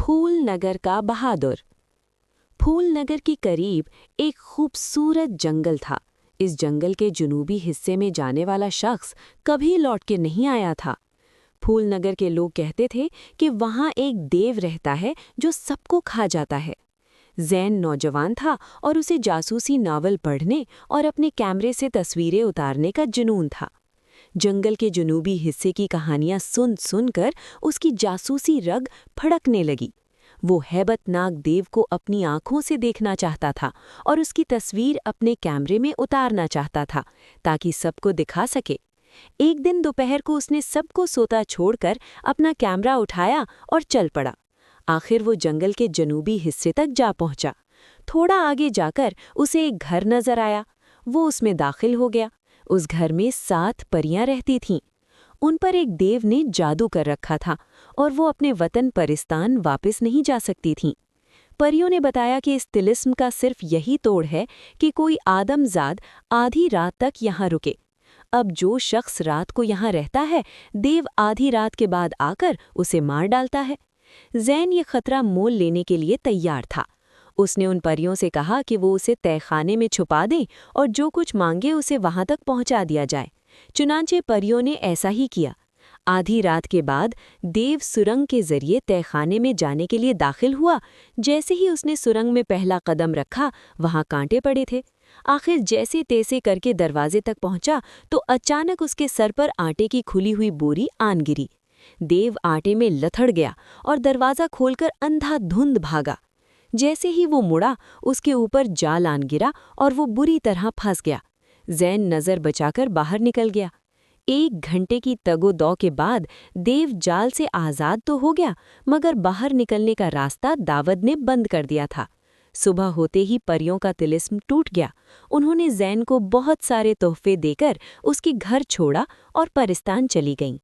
फूलनगर का बहादुर। फूलनगर के करीब एक खूबसूरत जंगल था। इस जंगल के जनूबी हिस्से में जाने वाला शख्स कभी लौट के नहीं आया था। फूलनगर के लोग कहते थे कि वहाँ एक देव रहता है जो सबको खा जाता है। जैन नौजवान था और उसे जासूसी नावल पढ़ने और अपने कैमरे से तस्वीरें उतारने का जुनून था। जंगल के जनूबी हिस्से की कहानियां सुन सुनकर उसकी जासूसी रग फड़कने लगी। वो हैबतनाक देव को अपनी आंखों से देखना चाहता था और उसकी तस्वीर अपने कैमरे में उतारना चाहता था ताकि सबको दिखा सके। एक दिन दोपहर को उसने सबको सोता छोड़कर अपना कैमरा उठाया और चल पड़ा। आखिर वो जंगल के जनूबी हिस्से तक जा पहुंचा। थोड़ा आगे जाकर उसे एक घर नजर आया। वो उसमें दाखिल हो गया। उस घर में 7 परियां रहती थीं। उन पर एक देव ने जादू कर रखा था और वो अपने वतन परिस्तान वापस नहीं जा सकती थीं। परियों ने बताया कि इस तिलिस्म का सिर्फ यही तोड़ है कि कोई आदमजाद आधी रात तक यहाँ रुके। अब जो शख्स रात को यहाँ रहता है, देव आधी रात के बाद आकर उसे मार डालता है। जैन ये खतरा मोल लेने के लिए तैयार था। उसने उन परियों से कहा कि वो उसे तहखाने में छुपा दें और जो कुछ मांगे उसे वहां तक पहुंचा दिया जाए। चुनांचे परियों ने ऐसा ही किया। आधी रात के बाद देव सुरंग के जरिए तहखाने में जाने के लिए दाखिल हुआ। जैसे ही उसने सुरंग में पहला कदम रखा, वहां कांटे पड़े थे। आखिर जैसे तैसे करके दरवाजे तक पहुंचा तो अचानक उसके सर पर आटे की खुली हुई बोरी आन गिरी। देव आटे में लथड़ गया और दरवाज़ा खोलकर अंधाधुंध भागा। जैसे ही वो मुड़ा, उसके ऊपर जाल आन गिरा और वो बुरी तरह फंस गया। जैन नज़र बचाकर बाहर निकल गया। 1 घंटे की तगो-दौ के बाद देव जाल से आज़ाद तो हो गया, मगर बाहर निकलने का रास्ता दावद ने बंद कर दिया था। सुबह होते ही परियों का तिलिस्म टूट गया। उन्होंने जैन को बहुत सारे तोहफे देकर उसके घर छोड़ा और परिस्तान चली गईं।